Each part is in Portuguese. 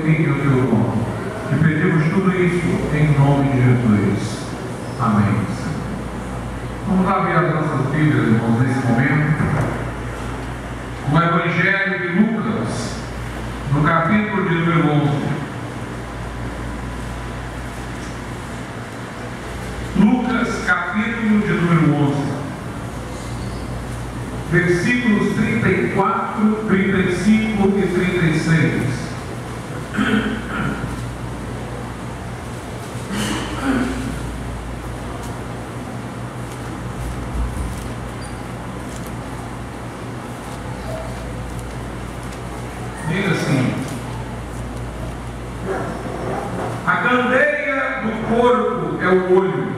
em o teu nome. E pedimos tudo isso em nome de Jesus. Amém. Vamos abrir as nossas Bíblias, irmãos, nesse momento. O Evangelho de Lucas, no capítulo de número 11. Lucas, capítulo de número 11, versículos 34, 35 e 36. Diz assim: a candeia do corpo é o olho.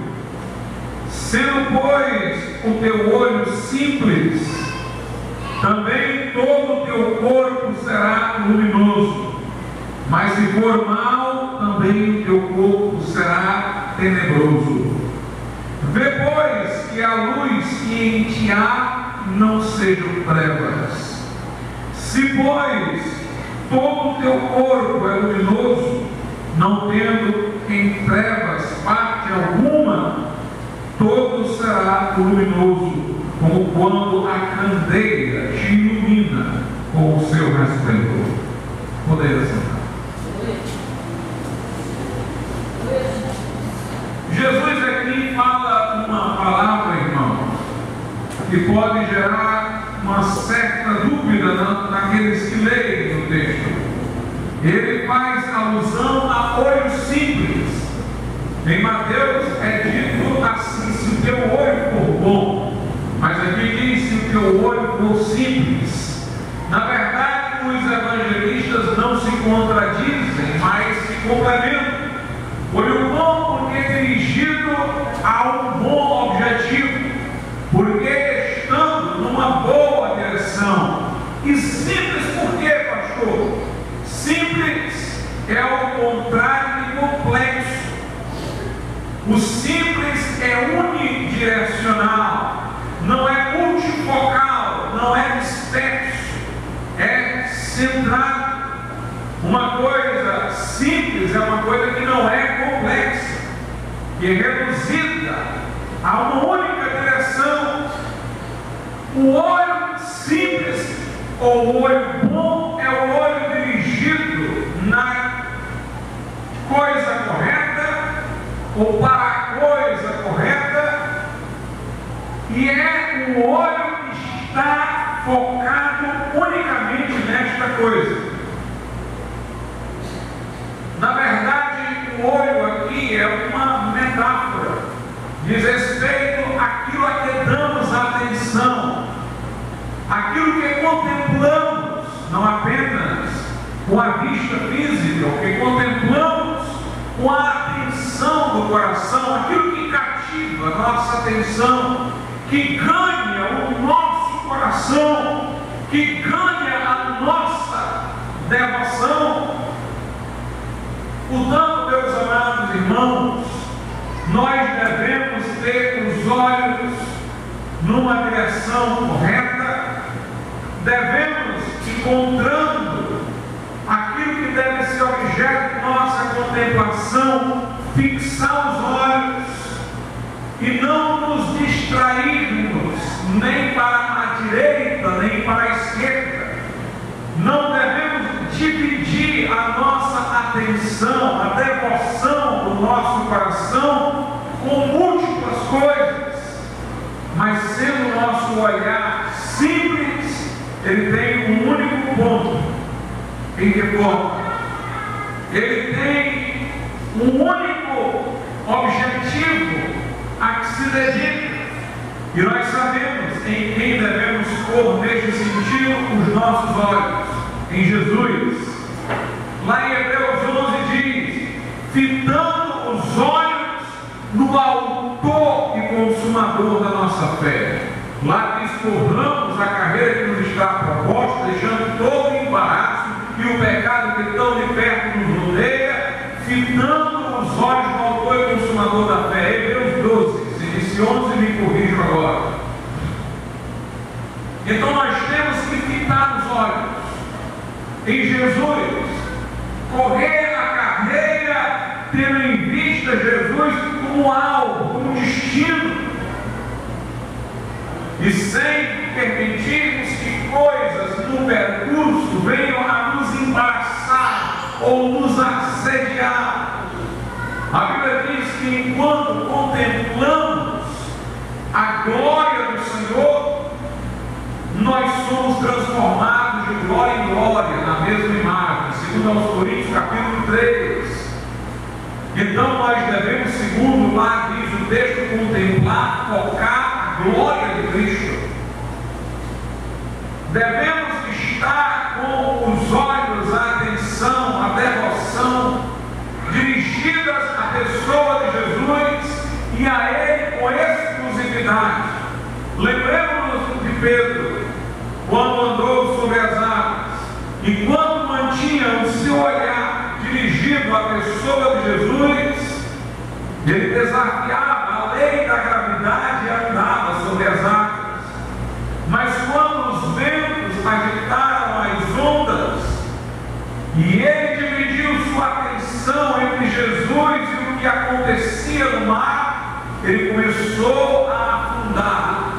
Sendo, pois, o teu olho simples, também todo o teu corpo será luminoso. Mas se for mau, também o teu corpo será tenebroso. Vê, pois, que a luz que em ti há não sejam trevas. Se, pois, todo o teu corpo é luminoso, não tendo em trevas parte alguma, todo será luminoso, como quando a candeia te ilumina com o seu resplendor. Poder sentar. Jesus aqui fala uma palavra, irmão, que pode gerar uma certa dúvida naqueles que leem o texto. Ele faz alusão a olho simples. Em Mateus é dito assim: se o teu olho for bom, mas aqui diz: se o teu olho for simples. Na verdade, os evangelistas não se contradizem, mas se complementam. Olho bom porque é dirigido a um bom objetivo, porque estando numa boa direção. E simples por quê, pastor? Simples é o contrário de complexo. O simples é unidirecional, não é multifocal, não é disperso, é centrado. Uma coisa simples é uma coisa que não é complexa, que é reduzida a uma única direção. O olho simples ou o olho bom é o olho dirigido na coisa correta ou para a coisa correta, e é o olho que está focado unicamente nesta coisa. Na verdade, o olho aqui é uma metáfora, diz respeito àquilo a que damos atenção, aquilo que contemplamos, não apenas com a vista física, o que contemplamos com a atenção do coração, aquilo que cativa a nossa atenção, que ganha o nosso coração, que ganha a nossa devoção. Portanto, meus amados irmãos, nós devemos ter os olhos numa direção correta, devemos, encontrando aquilo que deve ser objeto de nossa contemplação, fixar os olhos e não nos distrairmos nem para a direita nem para a esquerda. Não devemos dividir a nossa atenção, a devoção do nosso coração com múltiplas coisas, mas sendo o nosso olhar simples, ele tem um único ponto em que foca. Ele tem um único objetivo a que se dedica, e nós sabemos em quem devemos pôr neste sentido os nossos olhos: em Jesus. Lá em Hebreus 11 diz: fitando os olhos no autor e consumador da nossa fé. Lá discorramos a carreira que nos está proposta, deixando todo o embaraço e o pecado que tão de perto nos rodeia, fitando os olhos no autor e consumador da fé. Hebreus 12, se disse 11, me corrijo agora. Então nós temos que fitar os olhos em Jesus, correr tendo em vista Jesus como alvo, como destino, e sem permitirmos que coisas no percurso venham a nos embaraçar ou nos assediar. A Bíblia diz que enquanto contemplamos a glória do Senhor, nós somos transformados de glória em glória na mesma imagem, segundo aos Coríntios capítulo 3. Então nós devemos, segundo lá diz o texto, contemplar, focar a glória de Cristo. Devemos estar com os olhos, a atenção, a devoção dirigidas à pessoa de Jesus e a Ele com exclusividade. Lembremos-nos de Pedro, quando andou sobre as águas, e quando mantinha o seu olhar dirigido à pessoa de Jesus, ele desafiava a lei da gravidade e andava sobre as águas. Mas quando os ventos agitaram as ondas, e ele dividiu sua atenção entre Jesus e o que acontecia no mar, ele começou a afundar.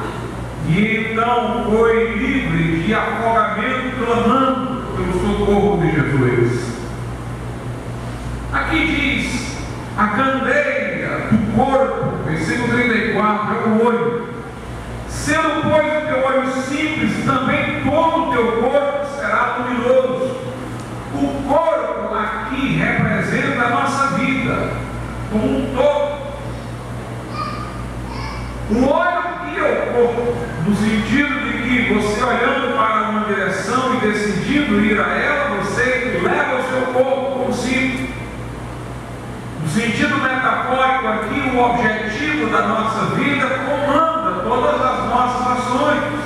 E então foi livre de afogamento, clamando pelo socorro de Jesus. Aqui diz: a candeia do corpo, versículo 34, é o olho. Sendo, pois, o teu olho simples, também todo o teu corpo será luminoso. O corpo aqui representa a nossa vida como um todo. O olho que é o corpo, no sentido de que você olhando para uma direção e decidindo ir a ela, você leva o seu corpo consigo. No sentido metafórico aqui, o objetivo da nossa vida comanda todas as nossas ações.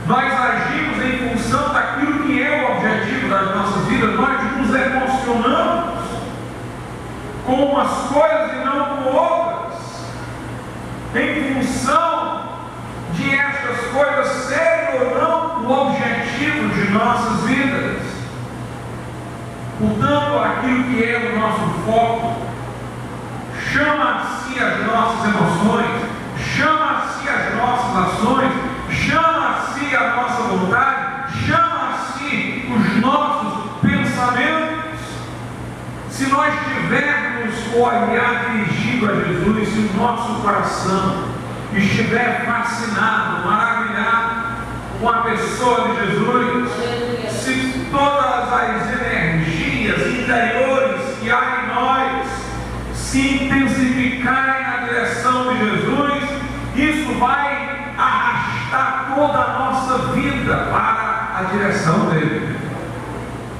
Nós agimos em função daquilo que é o objetivo das nossas vidas. Nós nos emocionamos com umas coisas e não com outras, em função de estas coisas serem ou não o objetivo de nossas vidas. Portanto, aquilo que é o nosso foco chama-se as nossas emoções, chama-se as nossas ações, chama-se a nossa vontade, chama-se os nossos pensamentos. Se nós tivermos o olhar dirigido a Jesus, se o nosso coração estiver fascinado, maravilhado com a pessoa de Jesus, se todas as energias interiores que há em nós se intensificarem na direção de Jesus, isso vai arrastar toda a nossa vida para a direção dele.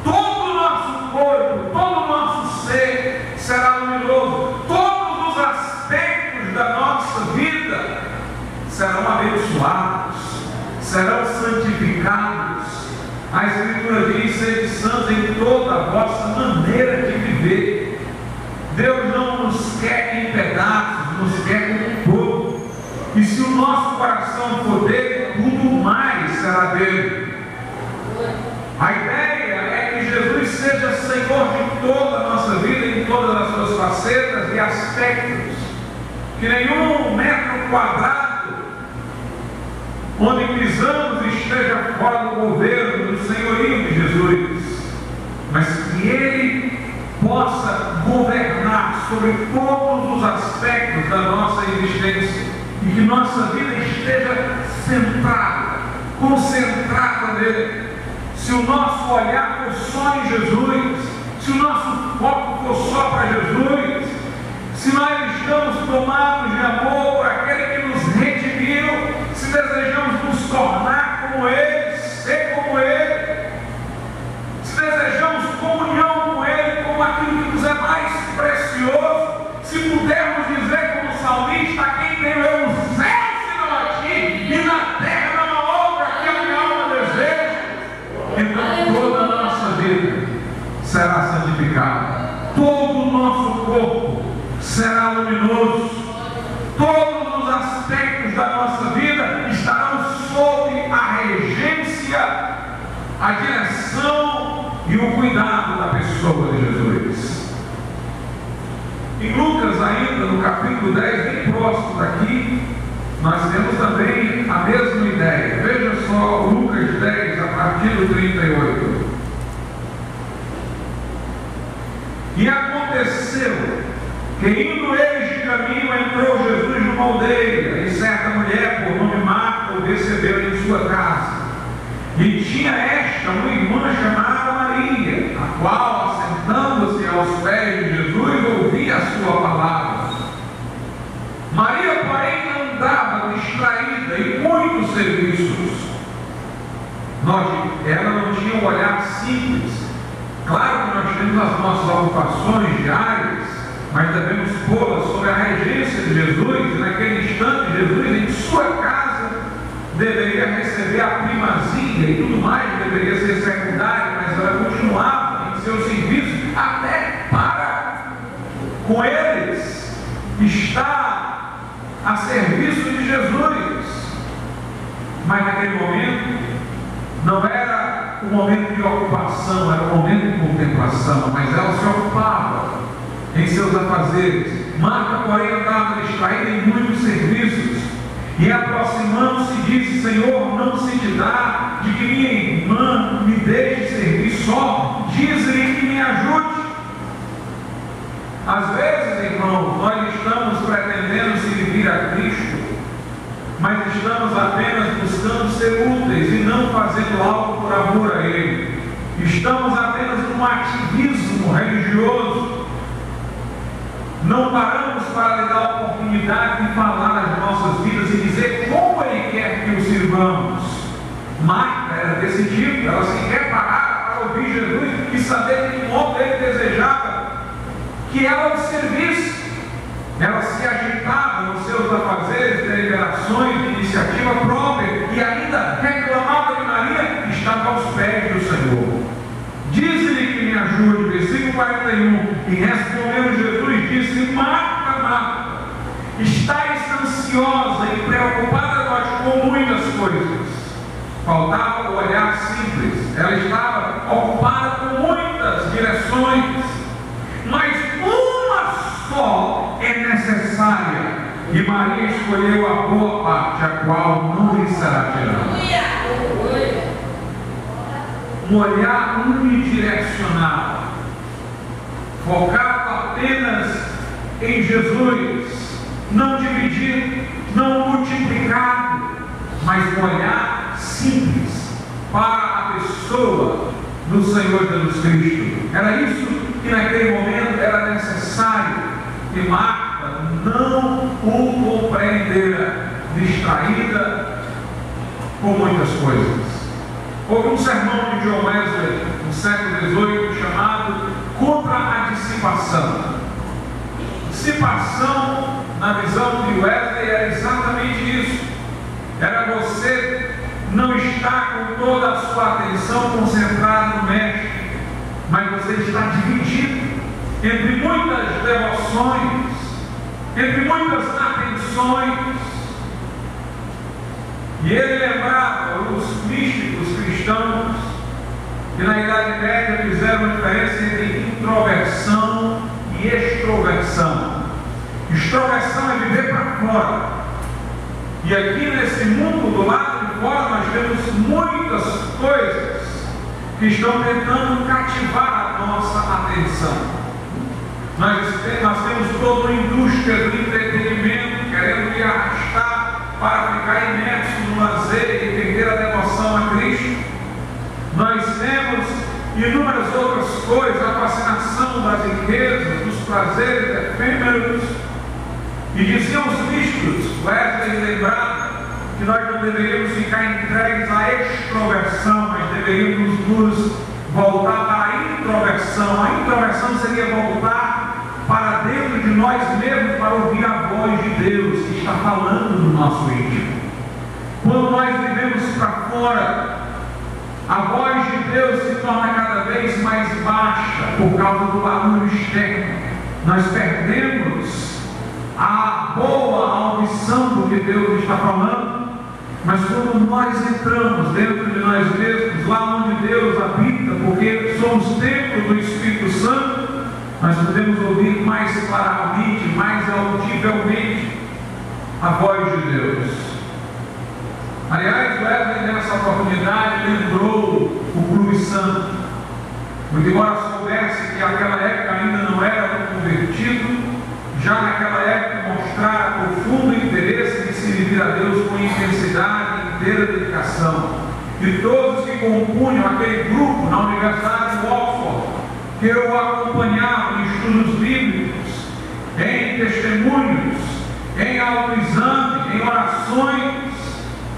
Todo o nosso corpo, todo o nosso ser será luminoso. Todos os aspectos da nossa vida serão abençoados, serão santificados. A Escritura diz: sede santos em toda a vossa maneira de viver. Deus não nos quer em pedaços, nos quer como um povo. E se o nosso coração for dele, tudo mais será dele. A ideia é que Jesus seja Senhor de toda a nossa vida, em todas as suas facetas e aspectos. Que nenhum metro quadrado onde pisamos esteja fora do governo, do senhorio de Jesus, mas que Ele possa governar sobre todos os aspectos da nossa existência e que nossa vida esteja centrada, concentrada nele. Se o nosso olhar for só em Jesus, se o nosso foco for só para Jesus, se nós estamos tomados de amor por aquele que nos redimiu, se desejamos nos tornar como Ele, ser como Ele, se desejamos comunhão com Ele, como aquilo que nos é mais precioso, se pudermos dizer como salmista: quem tem eu no céu senão a ti, e na terra não há outra que a minha alma deseja, então toda a nossa vida será santificada, todo o nosso corpo será luminoso, todos os aspectos da nossa vida estarão sob a regência, a direção e o cuidado da pessoa de Jesus. ainda no capítulo 10, bem próximo daqui, nós temos também a mesma ideia. Veja só Lucas 10, a partir do 38. E aconteceu que, indo eles de caminho, entrou Jesus numa aldeia, e certa mulher, por nome Marta, o recebeu em sua casa. E tinha esta uma irmã chamada Maria, a qual, assentando-se aos pés de Jesus, ouvia a sua palavra. Maria, porém, andava distraída em muitos serviços. Note, ela não tinha um olhar simples. Claro que nós temos as nossas ocupações diárias, mas devemos pô-las sob a regência de Jesus, e naquele instante Jesus, em sua casa, deveria receber a primazia e tudo mais, deveria ser secundário, mas ela continuava em seu serviço até para com eles estar a serviço de Jesus. Mas naquele momento não era um momento de ocupação, era um momento de contemplação, mas ela se ocupava em seus afazeres. Marta, porém, andava distraída em muitos serviços, e aproximando-se disse: Senhor, não se te dá de que minha irmã me deixe servir só? Diz-lhe que me ajude. Às vezes, irmãos, nós estamos pretendendo servir a Cristo, mas estamos apenas buscando ser úteis e não fazendo algo por amor a Ele. Estamos apenas num ativismo religioso. Não paramos para lhe dar a oportunidade de falar as nossas vidas e dizer como Ele quer que o sirvamos. Marta era desse tipo, ela sequer parava para ouvir Jesus e saber que modo Ele desejava que ela o servisse. Ela se agitava nos seus afazeres, deliberações de iniciativa própria, e ainda reclamava de Maria, que estava aos pés do Senhor. Diz-lhe que me ajude, versículo 41. E respondeu Jesus, disse: Marta, Marta, estais ansiosa e preocupada com muitas coisas. Faltava o olhar simples. Ela estava ocupada com muitas direções, mas uma só é necessária. E Maria escolheu a boa parte, a qual não lhe será tirada. Um olhar unidirecional, focado apenas em Jesus, não dividido, não multiplicado, mas um olhar simples para a pessoa do Senhor Jesus Cristo. Era isso que naquele momento era necessário, que Marta não o compreendera, distraída com muitas coisas. Houve um sermão de John Wesley, no século XVIII, chamado Contra a Dissipação. Dissipação, na visão de Wesley, era exatamente isso. Era você não estar com toda a sua atenção concentrada no mestre, mas você está dividido entre muitas devoções, entre muitas atenções. E ele lembrava os místicos cristãos que na Idade Média fizeram a diferença entre introversão e extroversão. Extroversão é viver para fora. E aqui nesse mundo, do lado de fora, nós temos muitas coisas que estão tentando cativar a nossa atenção. Nós temos toda uma indústria do entretenimento querendo lhe arrastar para ficar imerso no lazer e perder a devoção a Cristo. Nós temos inúmeras outras coisas, a fascinação das riquezas, dos prazeres efêmeros. E diziam os místicos, Wesley lembrava, que nós não deveríamos ficar entregues à extroversão, mas deveríamos nos voltar para a introversão. A introversão seria voltar para dentro de nós mesmos para ouvir a voz de Deus que está falando no nosso íntimo. Quando nós vivemos para fora, a voz de Deus se torna cada vez mais baixa por causa do barulho externo. Nós perdemos a boa audição do que Deus está falando. Mas quando nós entramos dentro de nós mesmos, lá onde Deus habita, porque somos templo do Espírito Santo, nós podemos ouvir mais claramente, mais audivelmente a voz de Deus. Aliás, Wesley nessa oportunidade lembrou o Clube Santo, porque embora soubesse que naquela época ainda não era um convertido, já naquela época mostrara profundo interesse em servir a Deus com intensidade e inteira dedicação. E todos que compunham aquele grupo na Universidade de Oxford, que eu acompanhava em estudos bíblicos, em testemunhos, em autoexame, em orações,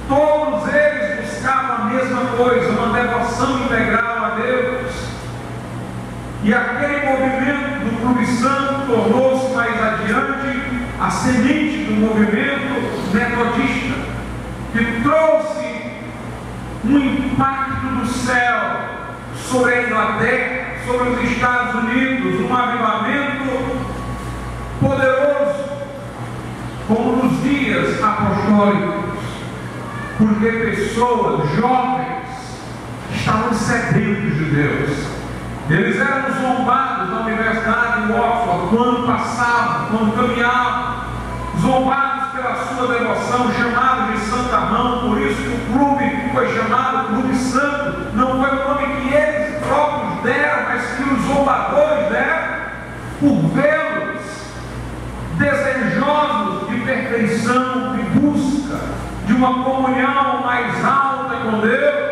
todos eles buscavam a mesma coisa, uma devoção integral a Deus. E aquele movimento do Clube Santo tornou-se mais adiante a semente do movimento metodista, que trouxe um impacto do céu sobre a Inglaterra, sobre os Estados Unidos, um avivamento poderoso, como nos dias apostólicos, porque pessoas jovens estavam sedentos de Deus. Eles eram zombados na Universidade de Oxford quando passavam, quando caminhavam, zombados pela sua devoção, chamados de Santa Mão. Por isso que o clube foi chamado Clube Santo. Não foi o nome que eles próprios deram, mas que os zombadores deram, por vê-los desejosos de perfeição, de busca de uma comunhão mais alta com Deus.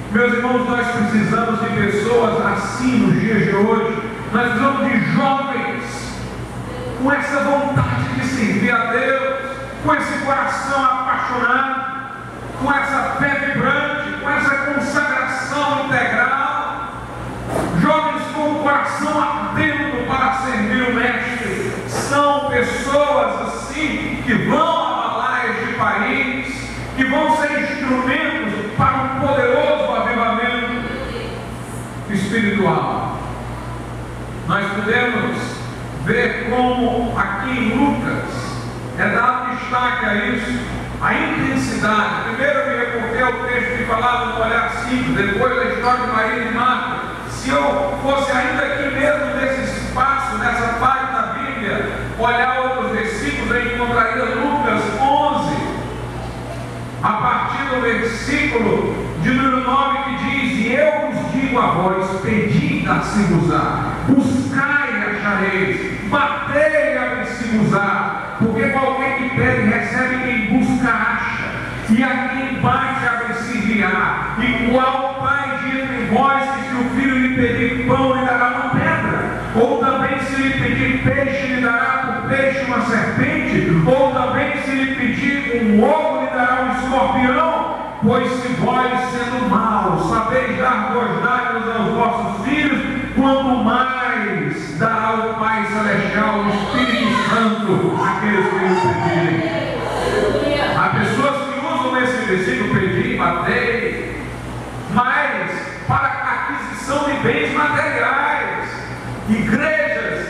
Meus irmãos, nós precisamos de pessoas assim nos dias de hoje. Nós precisamos de jovens com essa vontade de servir a Deus, com esse coração apaixonado, com essa fé vibrante, com essa consagração integral. Jovens com o coração atento para servir o Mestre. São pessoas assim que vão abalar este país, que vão ser instrumentos para um poderoso avivamento espiritual. Nós podemos ver como aqui em Lucas é dado destaque a isso, a intensidade. Primeiro eu me reportei ao texto que falava no olhar simples, depois a história de Maria e Marta. Se eu fosse ainda aqui mesmo nesse espaço, nessa página da Bíblia, olhar outros versículos, eu encontraria Lucas 11, a partir do versículo de número 9, que diz: e eu vos digo a vós, pedi e dar-se-vos-á, buscai e achareis, batei e abri-se-vos-á, porque qualquer que pede recebe, quem busca acha, e a quem bate abre-se-lhe-á. E qual pai de entre vós que se o filho lhe pedir pão lhe dará uma pedra? Ou também se lhe pedir peixe lhe dará por peixe uma serpente? Ou também se lhe pedir um ovo lhe dará um escorpião? Pois se vós, sendo maus, sabeis dar boas dádivas aos vossos filhos, quanto mais dará o Pai Celestial, o Espírito Santo, àqueles que lhe pedirem. Há pessoas que usam esse versículo, pedir, bater, mas para aquisição de bens materiais. Igrejas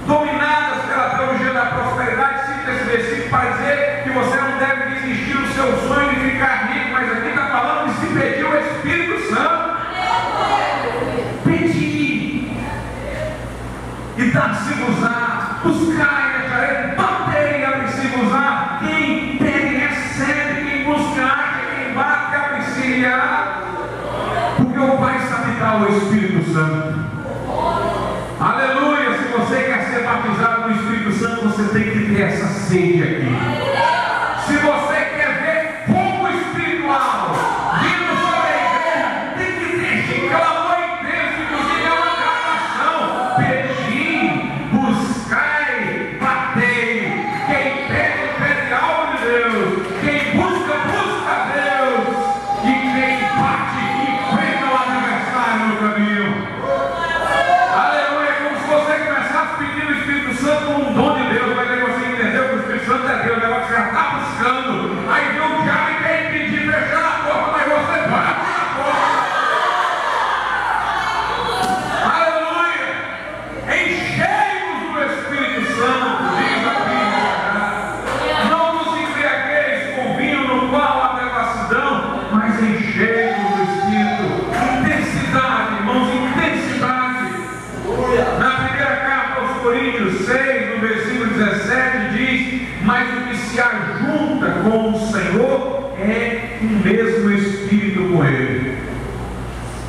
dominadas pela teologia da prosperidade citam esse versículo para dizer que você não deve desistir do seu sonho de ficar rico, mas aqui está falando de se pedir o Espírito Santo. Pedir e dar-se-vos-á, buscai e achareis, batei e abri-se-vos-á. Quem pede recebe, quem busca acha, quem bate abre-se-lhe-á. Porque o Pai sabe dar o Espírito Santo. Aleluia! Se você quer ser batizado no Espírito Santo, você tem que ter essa sede aqui. Se você quer ver fogo espiritual vindo sobre a igreja, tem que ter este clamor intenso, inclusive é uma gravação. Pedi, buscai, batei. Quem pede, pede algo de Deus. Quem busca, busca a Deus. E quem bate, enfrenta o adversário no caminho. Aleluia! Como se você começasse pedindo o Espírito Santo como um dom de Deus, vai ter que você entender que o Espírito Santo com o Senhor é um mesmo espírito com Ele.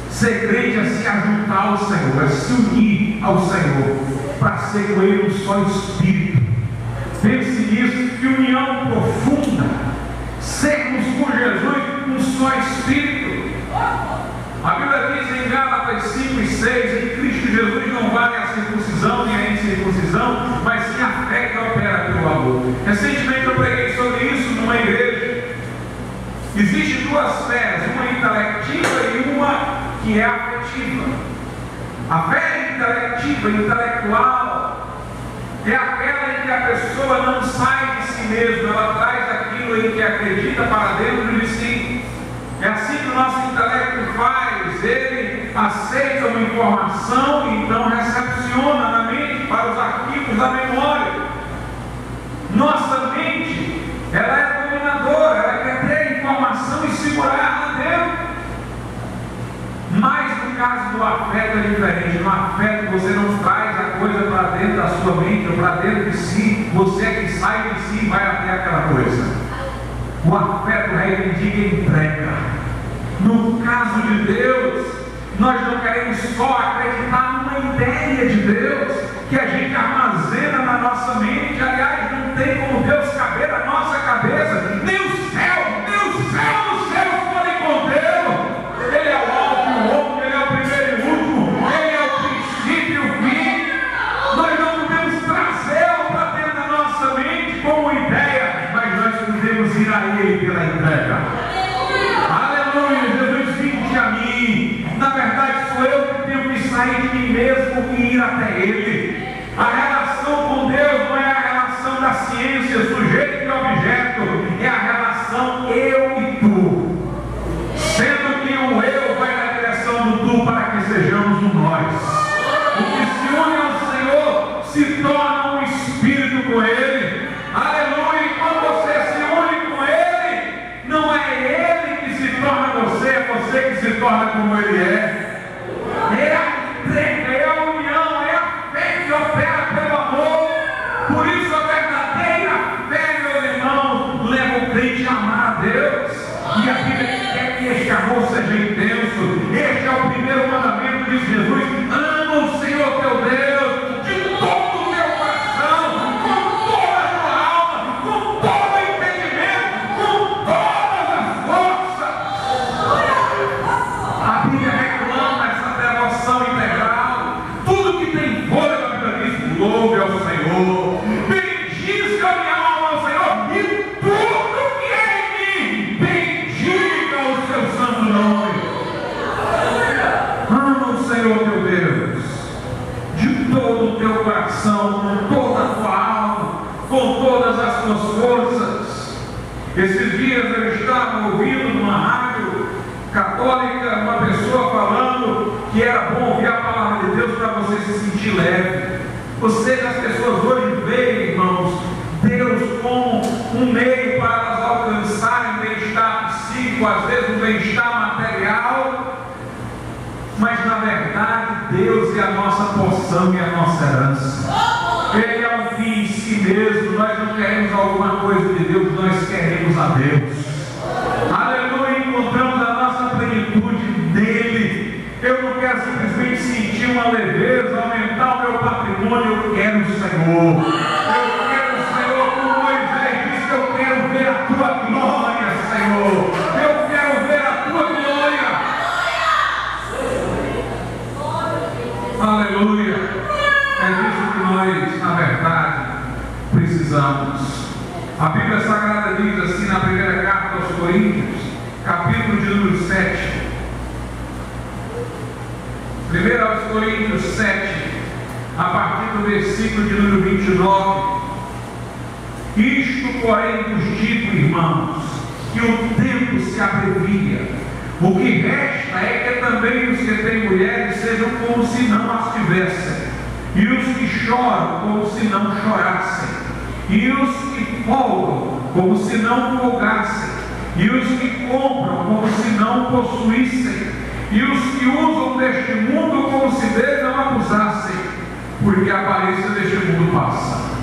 Ser crente é se ajuntar ao Senhor, é se unir ao Senhor, para ser com Ele um só espírito. Pense nisso, que união profunda, sermos com Jesus um só espírito. A Bíblia diz em Gálatas 5 e 6, em Cristo Jesus não vale a circuncisão nem a incircuncisão, mas sim a fé que opera pelo amor. Recentemente eu preguei sobre isso numa igreja. Existem duas fés, uma intelectiva e uma que é afetiva. A fé intelectiva, intelectual, é aquela em que a pessoa não sai de si mesma, ela traz aquilo em que acredita para dentro de si. É assim que o nosso intelecto faz, ele aceita uma informação e então recepciona na mente para os arquivos da memória. Nossa mente, ela é dominadora, ela quer ter informação e segurar lá dentro. Mas no caso do afeto é diferente. No afeto você não traz a coisa para dentro da sua mente ou para dentro de si, você é que sai de si e vai até aquela coisa. O afeto reivindica e entrega. No caso de Deus, nós não queremos só acreditar numa ideia de Deus que a gente armazena na nossa mente. Aliás, não tem como Deus caber na nossa cabeça. Nem o céu nos céus podem contê-lo. Ele é o alto e o outro, ele é o primeiro e o último, ele é o princípio e o fim. Nós não podemos trazê-lo para dentro da nossa mente como ideia, mas nós podemos ir a Ele pela entrega. Aleluia, Jesus, vinde a mim. Na verdade, sou eu que tenho que sair de mim mesmo e ir até Ele. A relação com Deus não é a relação da ciência, sujeito e objeto, é a relação eu e tu. Sendo que o eu vai na direção do tu para que sejamos um nós. O que se une ao Senhor se torna um espírito com Ele. Aleluia! E quando você se une com Ele, não é Ele que se torna você, é você que se torna como Ele é. É a entrega, é a união, é a fé que opera pelo amor. Por isso a verdadeira fé, meus irmãos, leva o crente a amar a Deus. E a Bíblia quer que este amor seja intenso. Este é o primeiro mandamento, diz Jesus: ama o Senhor teu Deus de todo o teu coração, com toda a tua alma, com todo o entendimento, com todas as forças. A Bíblia reclama essa devoção integral. Tudo que tem fôlego, a Bíblia diz: louve ao Senhor, bendiga a minha alma ao Senhor, e tudo que é em mim, bendiga o seu santo nome. Ama o Senhor teu Deus de todo o teu coração, com toda a tua alma, com todas as tuas forças. Esses dias eu estava ouvindo numa rádio católica uma pessoa falando que era bom ouvir a palavra de Deus para você se sentir leve. Ou seja, as pessoas hoje veem, irmãos, Deus como um meio para elas alcançarem bem-estar psíquico, às vezes um bem-estar material, mas na verdade Deus é a nossa porção e a nossa herança. Ele é o fim em si mesmo. Nós não queremos alguma coisa de Deus, nós queremos a Deus. Aleluia, encontramos a nossa plenitude nele. Eu não quero simplesmente sentir uma leveza, aumentar o meu patrimônio. Eu quero o Senhor. Eu quero o Senhor, como Moisés disse: eu quero ver a tua glória, Senhor. Eu quero ver a tua glória. Aleluia. É disso que nós, na verdade, precisamos. A Bíblia Sagrada diz assim na primeira carta aos Coríntios, capítulo de número 7. 1 aos Coríntios 7, a partir do versículo de número 29. Isto, porém, vos digo, irmãos, que o tempo se abrevia. O que resta é que também os que têm mulheres sejam como se não as tivessem, e os que choram como se não chorassem, e os que folgam como se não folgassem, e os que compram como se não possuíssem, e os que usam deste mundo como se dele não abusassem, porque a aparência deste mundo passa.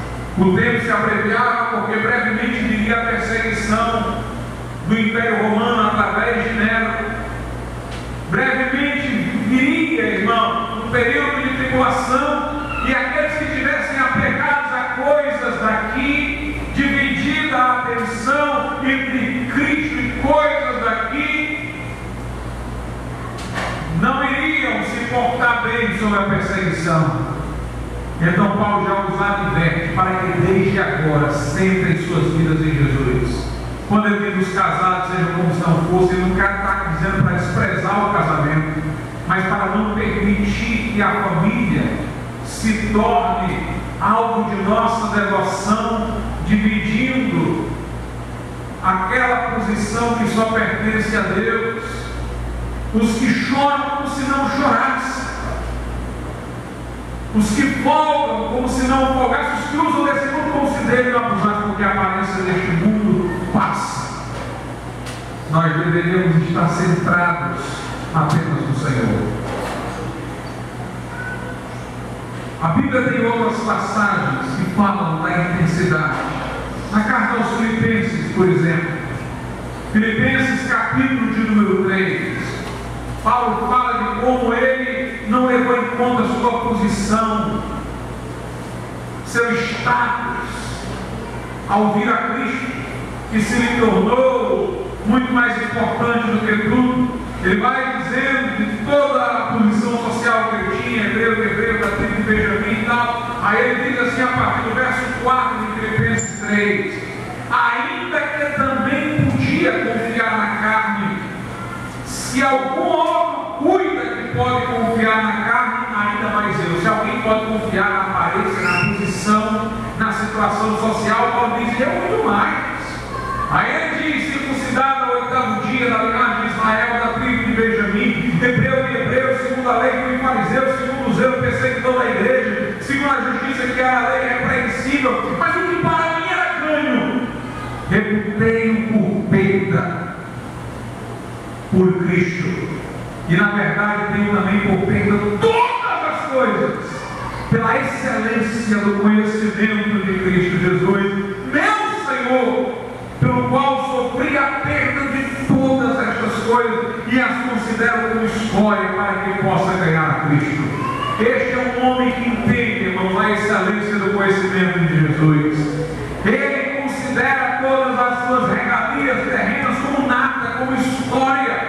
O tempo se abreviava porque brevemente viria a perseguição do Império Romano através de Nero. Brevemente viria, irmão, um período de tribulação, e aqueles que estivessem apegados a coisas daqui, dividida a atenção entre Cristo e coisas daqui, não iriam se portar bem sob a perseguição. Então Paulo já os adverte para que desde agora centrem suas vidas em Jesus. Quando ele diz os casados sejam como se não fossem, ele não está dizendo para desprezar o casamento, mas para não permitir que a família se torne algo de nossa devoção, dividindo aquela posição que só pertence a Deus. Os que choram como se não chorassem, os que folgam como se não folgassem, os que usam desse mundo como se dele não abusassem, porque a aparência deste mundo passa. Nós deveríamos estar centrados apenas no Senhor. A Bíblia tem outras passagens que falam da intensidade. Na carta aos Filipenses, por exemplo, Filipenses capítulo de número 3, Paulo fala de como ele não levou em conta sua posição, seu status, ao vir a Cristo, que se lhe tornou muito mais importante do que tudo. Ele vai dizendo de toda a posição social que ele tinha, hebreu, da tribo de Benjamim e tal. Aí ele diz assim, a partir do verso 4 de Filipenses 3: ainda que também podia confiar na carne, se algum outro cuida que pode confiar na carne, ainda mais eu. Se alguém pode confiar na aparência, na posição, na situação social, Paulo diz, eu muito mais. Aí ele diz, circuncidado ao 8º dia, da linhagem de Israel, da tribo de Benjamim, hebreu de hebreus, segundo a lei, como fariseu, segundo o zelo perseguidor da igreja, segundo a justiça que era a lei repreensível, mas o que para mim era ganho, reputei-o por perda, por Cristo, e na verdade tenho também por perda todas as coisas, pela excelência do conhecimento de Cristo Jesus, meu Senhor, pelo qual sofri a perda de todas estas coisas e as considero como escória para que possa ganhar a Cristo. Este é um homem que entende, irmão, a excelência do conhecimento de Jesus. Ele considera todas as suas regalias terrenas como nada, como escória.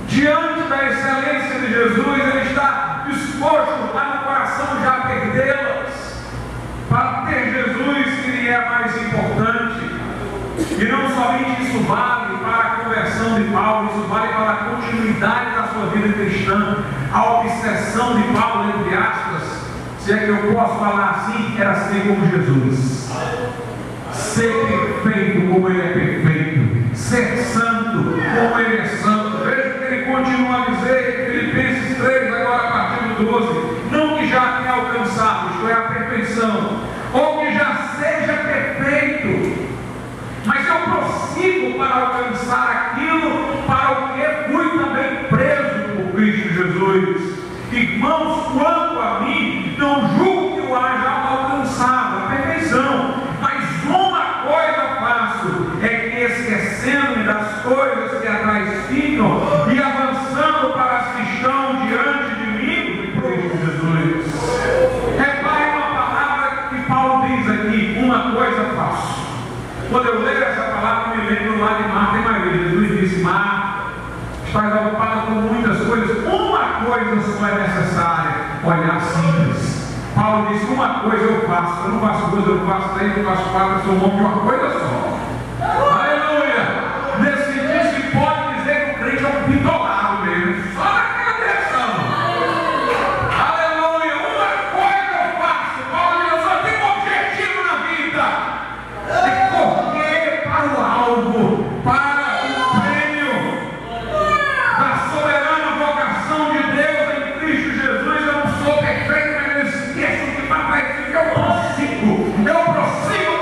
Diante da excelência de Jesus, ele está disposto a no coração já perdê-las, para ter Jesus que lhe é mais importante. E não somente isso vale para a conversão de Paulo, isso vale para a continuidade da sua vida cristã. A obsessão de Paulo, entre aspas, se é que eu posso falar assim, era ser como Jesus, ser perfeito como ele é perfeito, ser santo como ele é santo. Veja que ele continua a dizer em Filipenses 3, agora a partir do 12, não que já tenha alcançado, isto é, a perfeição, ou que já seja perfeito, mas eu prossigo para alcançar aquilo para o que fui também preso por Cristo Jesus. Irmãos, quanto a mim, não julgo que eu haja alcançado a perfeição, mas uma coisa faço, é que esquecendo-me das coisas que atrás ficam e avançando para as que estão diante de mim, Cristo Jesus. Repare uma palavra que Paulo diz aqui, uma coisa faço. Quando eu leio essa palavra, me lembro lá de Marta e Maria. Jesus disse, Marta, estás ocupada com muitas coisas, uma coisa só é necessária, olhar simples. Paulo disse, uma coisa eu faço, eu não faço duas, eu não faço três, eu não faço quatro, eu sou um homem de uma coisa só. Aleluia! Nesse sentido se pode dizer que o crente é um bitolado mesmo, só naquela direção. Aleluia! Uma coisa eu faço, Paulo diz, eu só tenho um objetivo na vida, é correr para o alvo, para o prêmio da soberana vocação de Deus em Cristo Jesus. Eu não sou perfeito, mas eu esqueço que papai diz que eu prossigo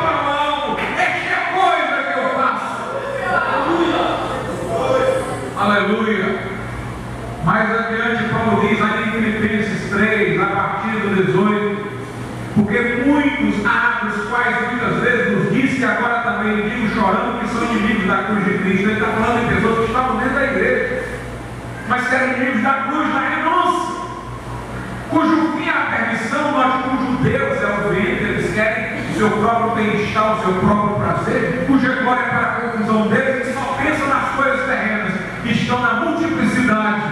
para o alvo. Esta é a coisa que eu faço. Aleluia. Mais adiante Paulo diz aí em Filipenses 3, a partir do 18, porque muitos os quais muitas vezes nos diz que agora também digo chorando que são inimigos da cruz de Cristo. Ele está falando de pessoas que estavam dentro da igreja, mas que eram inimigos da cruz, da renúncia, cujo fim é a perdição, mas cujo Deus é o ventre. Eles querem o seu próprio bem-estar, o seu próprio prazer, cuja glória é para a confusão deles, que só pensam nas coisas terrenas, que estão na multiplicidade.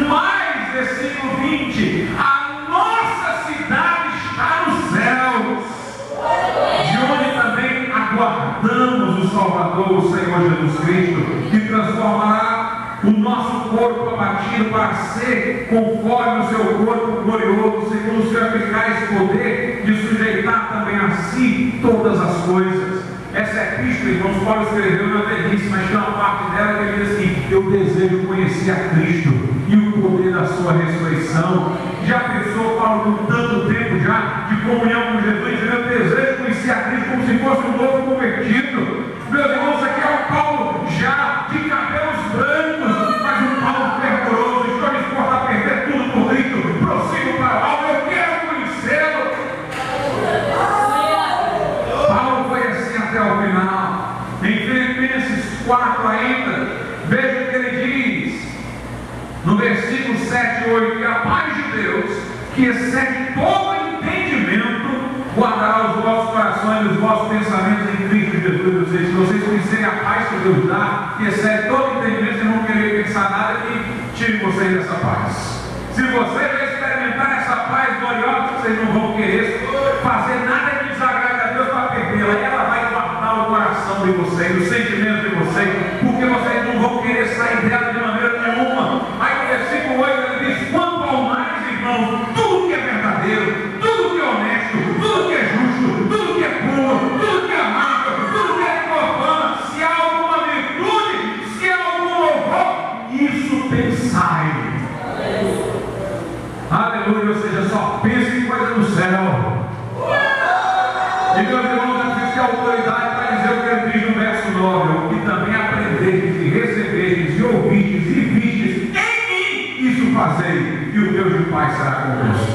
Mas, versículo 20, a nossa cidade está nos céus, de onde também aguardamos o Salvador, o Senhor Jesus Cristo, que transformará o nosso corpo abatido para ser conforme o seu corpo glorioso, segundo o seu eficaz poder de sujeitar também a si todas as coisas. Essa epístola, irmãos, Paulo escreveu na velhice, mas tem uma parte dela que ele diz assim: eu desejo conhecer a Cristo e o poder da sua ressurreição. Já pensou, Paulo, com tanto tempo já de comunhão com Jesus, dizendo: eu desejo conhecer a Cristo como se fosse um novo convertido. Meus irmãos, aqui é o Paulo já de cabelos brancos, mas um Paulo fervoroso, estou disposto a perder tudo por Cristo, prossigo para o alto, eu quero conhecê-lo. Paulo foi assim até o final. Em Filipenses 4 ainda, veja o que ele diz no versículo 7 e 8: e a paz de Deus, que excede todo entendimento, guardará os vossos corações e os vossos pensamentos em Cristo Jesus. Se vocês conhecerem a paz que Deus dá, que excede todo entendimento, vocês não vão querer pensar nada que tire vocês dessa paz. Se vocês já experimentar essa paz gloriosa, vocês não vão querer fazer nada que desagrade a Deus para perdê-la. Ela vai guardar o coração de vocês, o sentimento de vocês, porque vocês não vão querer sair dela de maneira nenhuma. Aí no versículo 8 ele diz: quanto ao mais, irmãos, tudo que é verdadeiro, tudo que é honesto, tudo que é justo, tudo que é puro, tudo que é amável, tudo que é de boa fama, se há alguma virtude, se há algum louvor, isso pensai. Aleluia, ou seja, só pense em coisa do céu. E meus irmãos, eu fiz que a autoridade para dizer o que ele diz no verso 9: o que também aprendestes e recebestes e ouvistes e vistes em mim, isso fazei, e o Deus de paz será convosco.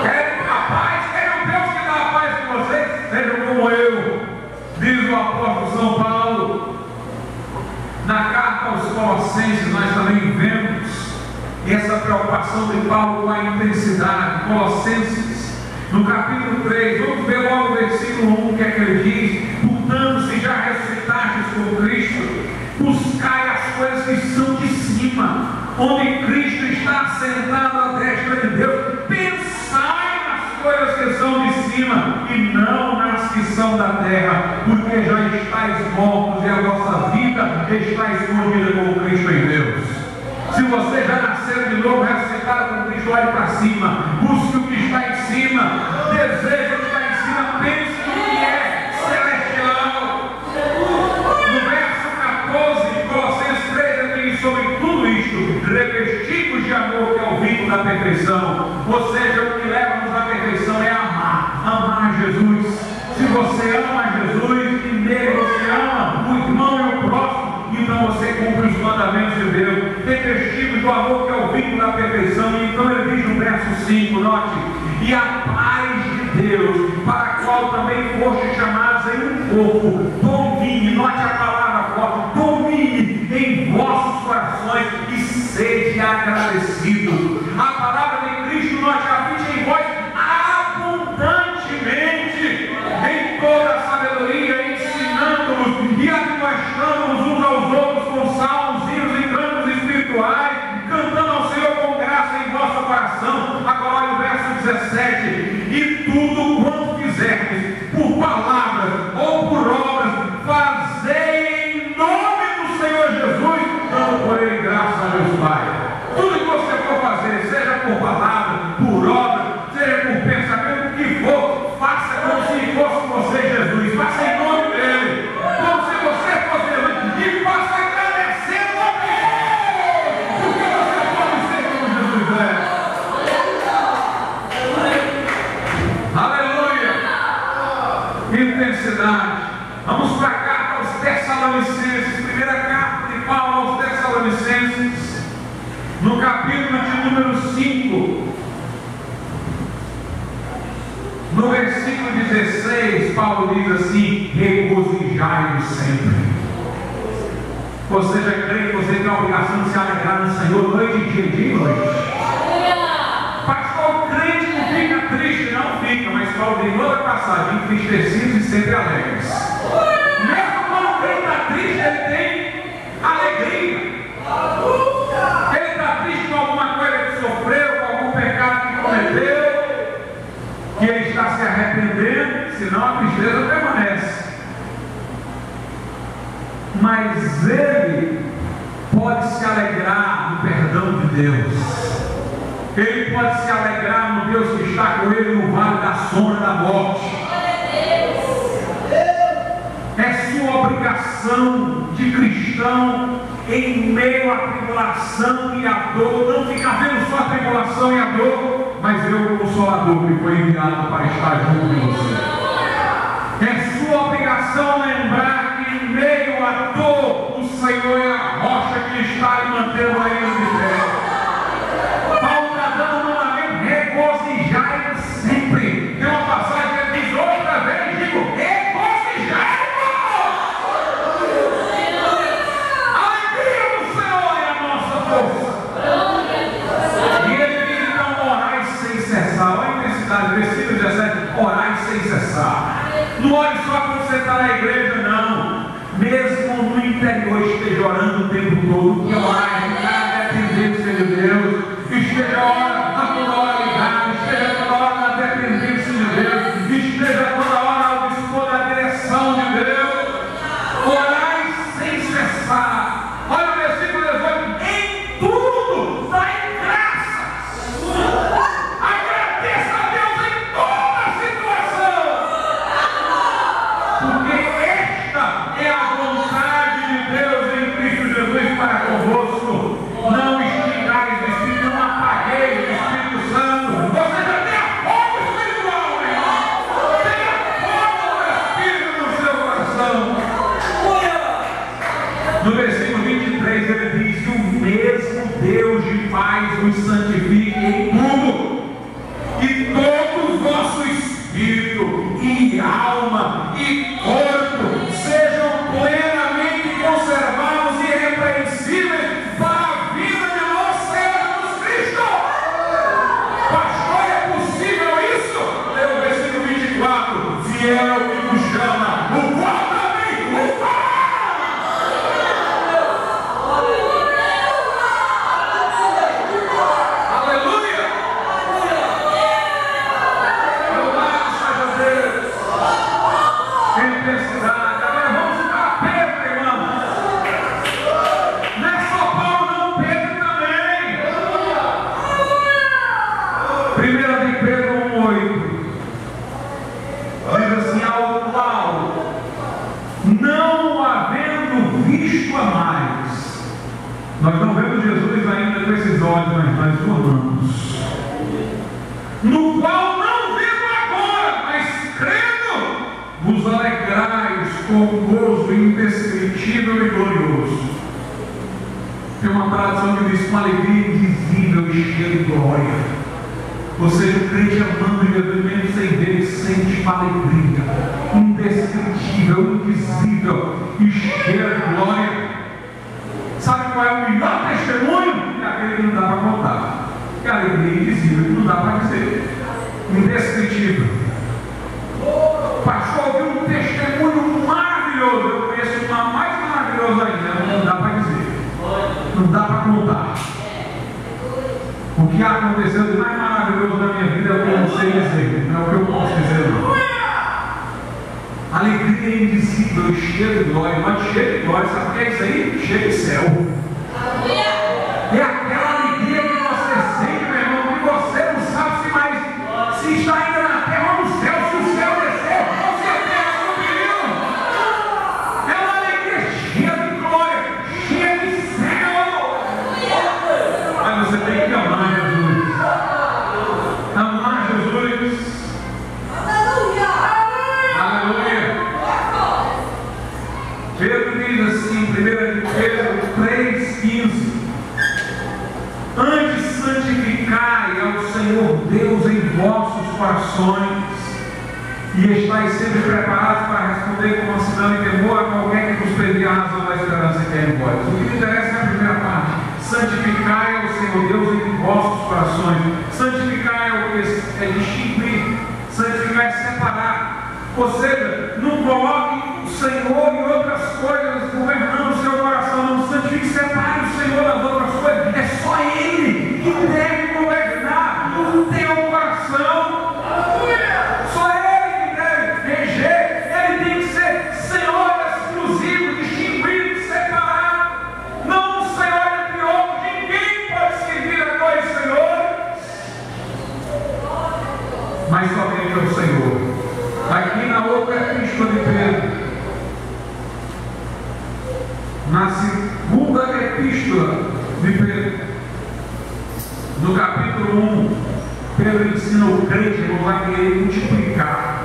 Querem a paz? Querem o Deus que dá a paz com vocês? Sejam como eu, diz o apóstolo São Paulo. Na carta aos Colossenses nós também vemos essa preocupação de Paulo com a intensidade. Colossenses, no capítulo 3, vamos ver logo o versículo 1, que é que ele diz: portanto, se já ressuscitastes com Cristo, buscai as coisas que são de cima, onde Cristo está sentado à destra de Deus. Pensai nas coisas que são de cima e não nas que são da terra, porque já estáis mortos e a vossa vida está escondida com Cristo em Deus. Se você já nasceu de novo, ressuscitado com Cristo, olhe para cima, busque o que está em cima, deseje o que está em cima, pense no que é celestial. No verso 14 de Colossenses 3, ele diz: sobre tudo isto, revestidos de amor, que é o vínculo da perfeição. Ou seja, o que leva-nos à perfeição é amar Jesus. Se você ama Jesus e nele você ama o irmão e o próximo, então você cumpre os mandamentos de Deus. Tem vestígios do amor, que é o vínculo da perfeição. E então ele diz no verso 5, note: e a paz de Deus, para a qual também foste chamados em um corpo, domine, note a palavra forte, domine em vossos corações e sede agradecidos. A palavra de Cristo, note, habite em vós abundantemente, em toda a sabedoria, ensinando-vos e admoestando-vos uns aos outros com salmos, hinos e cantos espirituais, cantando ao Senhor com graça em vosso coração. Agora olha o verso 17: e tudo quanto fizerdes, por palavras ou por obras, fazei em nome do Senhor Jesus, dando por ele graça a Deus Pai. Tudo que você for fazer, seja por palavra, por obra, seja por pensamento, o que for, faça como se fosse você, Jesus. Faça em nome dele, como se você fosse Jesus, e faça agradecendo a Deus, porque você pode ser como Jesus é. Aleluia! Intensidade. Vamos para a carta aos Tessalonicenses, primeira carta de Paulo aos Tessalonicenses, no capítulo de número 5. 6, Paulo diz assim: regozijai-vos sempre. Ou seja, creio que você tem a obrigação de se alegrar no Senhor noite, dia e noite. Pastor, o crente não fica triste, não fica, mas Paulo diz: toda passagem, entristecidos e sempre alegres. Mesmo quando o crente está triste, ele tem alegria. Ele está triste com alguma coisa que sofreu, com algum pecado que cometeu, que ele está se arrependendo, senão a tristeza permanece. Mas ele pode se alegrar no perdão de Deus. Ele pode se alegrar no Deus que está com ele no vale da sombra da morte. É sua obrigação de cristão, em meio à tribulação e à dor, não ficar vendo só a tribulação e a dor, mas ver o Consolador que foi enviado para estar junto de você. É sua obrigação lembrar que em meio à dor, o Senhor é a rocha que está lhe mantendo ainda de pé. Paulo está dando um mandamento: regozijai-vos sempre. Tem uma passagem que diz outra vez, digo, regozijai-vos. Alegria do Senhor é a nossa força. E ele diz então: orai sem cessar. Olha a intensidade, versículo 17: orai sem cessar. Não olhe só quando você está na igreja, não. Mesmo no interior, esteja orando o tempo todo, que orar é ficar na dependência de Deus. Esteja toda hora ligado, esteja toda hora na dependência de Deus, esteja toda hora ao dispor da direção de Deus. Orai sem cessar. Olha o versículo 18: em tudo dai graças. Agradeça a Deus em toda situação, porque esta é a vontade de Deus em Cristo Jesus para convosco. Não extingais o Espírito, não apagueis o Espírito Santo. Você já tem a fogo espiritual, meu irmão. Tenha fogo do Espírito no seu coração. No versículo 23 ele diz: o mesmo Deus de paz vos santifique em tudo, e todo o vosso espírito, e alma, e corpo sejam plenamente conservados e irrepreensíveis para a vida de nosso Senhor Jesus Cristo. Pastor, é possível isso? Lê o versículo 24: fiel que nos chama, o qual também o fará. Aleluia! Louvado seja Deus! Intensidade. Agora vamos para Pedro, irmãos. Não é só Paulo, não, Pedro também. 1 de Pedro 1,8 diz assim: ao qual, não havendo visto a mais, nós não vemos Jesus ainda com esses olhos, mas nós o amamos, no qual não vendo agora, mas crendo, vos alegrais com gozo indescritível e glorioso. Tem uma tradução que diz: com alegria indizível e cheia de glória. Ou seja, o crente amando Jesus, mesmo sem ver, ele sente uma alegria indescritível, indizível e cheia de glória. Sabe qual é o melhor testemunho? É aquele que não dá para contar. É a alegria indizível que não dá para dizer. Indescritível. Pastor, viu um testemunho maravilhoso. Eu conheço uma mais maravilhosa ainda. Não dá para dizer. Não dá para contar. O que aconteceu de mais maravilhoso na minha vida é o que eu não sei dizer. Não é o que eu posso dizer, não. Alegria indizível, cheia de glória. Mas cheia de glória, sabe o que é isso aí? Cheia de céu. É aquela alegria que você sente, meu irmão, que você não sabe se mais se está ainda na terra ou no céu. Se o céu descer, você tem a opinião. É uma alegria cheia de glória, cheia de céu. Mas você tem que amar Jesus. Amar Jesus. Aleluia. Pedro diz assim, 1 Pedro 3,15: antes santificai ao Senhor Deus em vossos corações, e estáis sempre preparados para responder com mansidão e temor a qualquer que vos pedir a razão da esperança que é em vós. O que me interessa é a primeira parte: santificai ao Senhor Deus em vossos corações. Santificai é o que é distinguir, santificar é separar, ou seja, não coloque o Senhor e outras coisas governando o seu coração, não santifique, separe o Senhor das outras coisas, é só Ele que deve governar o teu coração, só Ele que deve reger, Ele tem que ser Senhor exclusivo, distinguido, separado, não um Senhor entre outros. Ninguém pode servir a dois senhores, mas somente ao Senhor. Aqui na outra epístola de Pedro, na segunda epístola de Pedro, no capítulo 1, Pedro ensina o crente a querer multiplicar,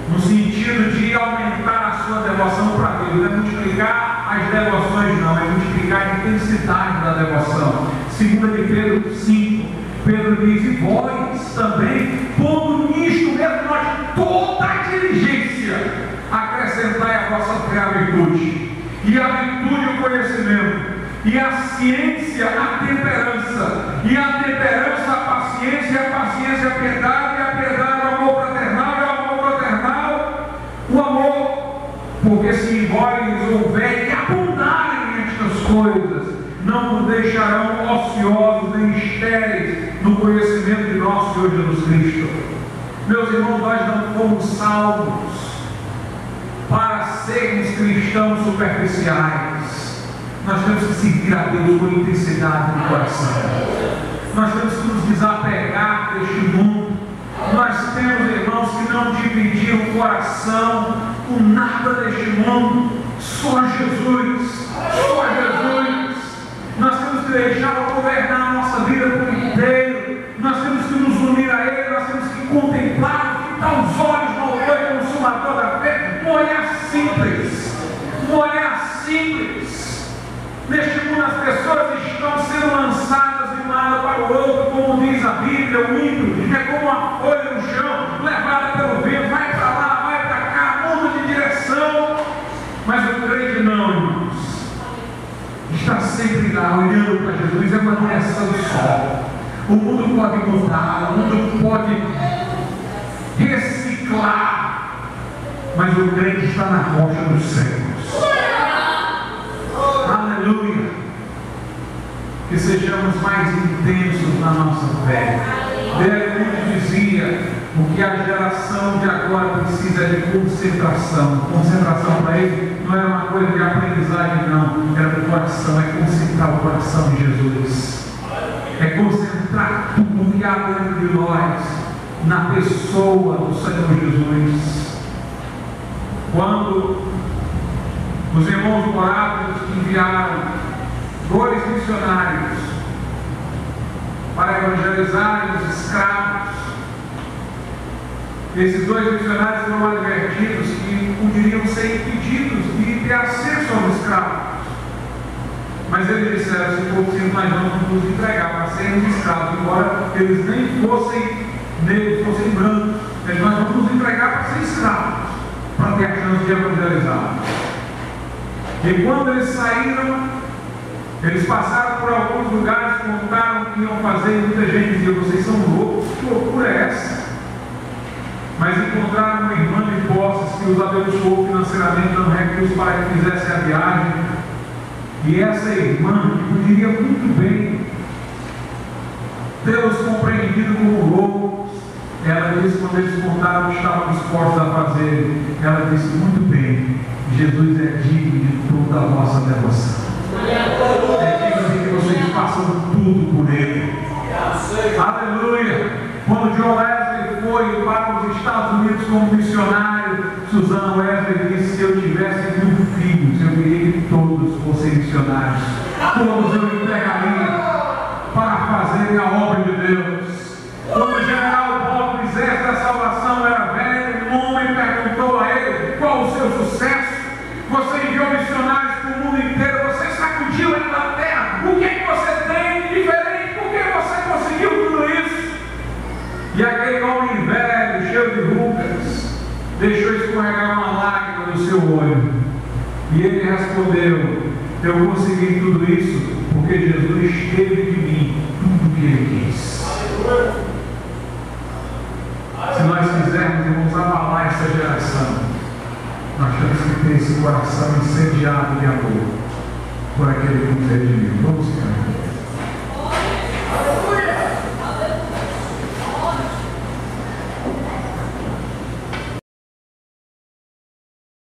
no sentido de aumentar a sua devoção para Deus. Não é multiplicar as devoções, não, é multiplicar a intensidade da devoção. Segunda de Pedro 5, Pedro diz: e vós também, pondo nisto mesmo nós toda a diligência, acrescentai a vossa fé à virtude, e a virtude o conhecimento, e a ciência a temperança, e a temperança a paciência, e a paciência a piedade, e a piedade o amor fraternal, e o amor fraternal o amor, porque se em vós houver e abundarem estas coisas, não vos deixarão ociosos nem estéreis no conhecimento de nosso Senhor Jesus Cristo. Meus irmãos, nós não fomos salvos para sermos cristãos superficiais. Nós temos que seguir a Deus com intensidade no coração. Nós temos que nos desapegar deste mundo. Nós temos, irmãos, que não dividir o coração com nada deste mundo. Só Jesus, só Jesus. Nós temos que deixá-lo governar a nossa vida por inteiro. Nós temos que nos unir a Ele, nós temos que contemplar, fitar os olhos no autor e consumador da fé, um olhar simples, um olhar simples. Neste mundo as pessoas estão sendo lançadas de um lado para o outro, como diz a Bíblia, o ímpio é como uma folha no chão, levada pelo vento, vai para lá, vai para cá, muda de direção. Mas o crente não, irmãos, está sempre lá, olhando para Jesus, é uma direção só. O mundo pode mudar, o mundo pode reciclar, mas o crente está na rocha dos céus. Aleluia! Que sejamos mais intensos na nossa fé. Ele dizia: o que a geração de agora precisa é de concentração. Concentração para ele não era uma coisa de aprendizagem, não, era do coração, é concentrar o coração de Jesus. É concentrar tudo que há dentro de nós na pessoa do Senhor Jesus. Quando os irmãos moráveis enviaram 2 missionários para evangelizarem os escravos, esses 2 missionários foram advertidos que poderiam ser impedidos de ter acesso aos escravos. Mas eles disseram: se for possível, nós vamos nos entregar para sermos escravos, embora eles nem fossem negros, fossem brancos, mas nós vamos nos entregar para ser escravos, para ter a chance de evangelizar. E quando eles saíram, eles passaram por alguns lugares, contaram o que iam fazer, e muita gente dizia: vocês são loucos, que loucura é essa? Mas encontraram uma irmã de posses que os abençoou financeiramente, dando recursos para que fizessem a viagem. E essa irmã, que poderia muito bem tê-los compreendido como loucos, ela disse, quando eles contaram o que estavam dispostos a fazer, ela disse: muito bem, Jesus é digno de toda a vossa devoção. É digno de que vocês façam tudo por Ele. Aleluia! Quando John Wesley foi para os Estados Unidos como missionário, Susana Wesley disse: se eu tivesse 1000 filhos, eu queria que todos fossem missionários. Todos eu entregaria para fazerem a obra de Deus. Quando o general Bob Exército da Salvação era velho, um homem perguntou a ele: qual o seu sucesso? Você enviou missionários para o mundo inteiro, você sacudiu a Inglaterra, o que é que você tem de diferente? Por que você conseguiu tudo isso? E aquele homem velho, cheio de de Lucas deixou escorregar uma lágrima do seu olho. E ele respondeu: eu consegui tudo isso porque Jesus teve de mim tudo o que ele quis. Se nós quisermos, irmãos, abalar essa geração, nós temos que ter esse coração incendiado de amor por aquele que nos redimiu. Vamos ficar.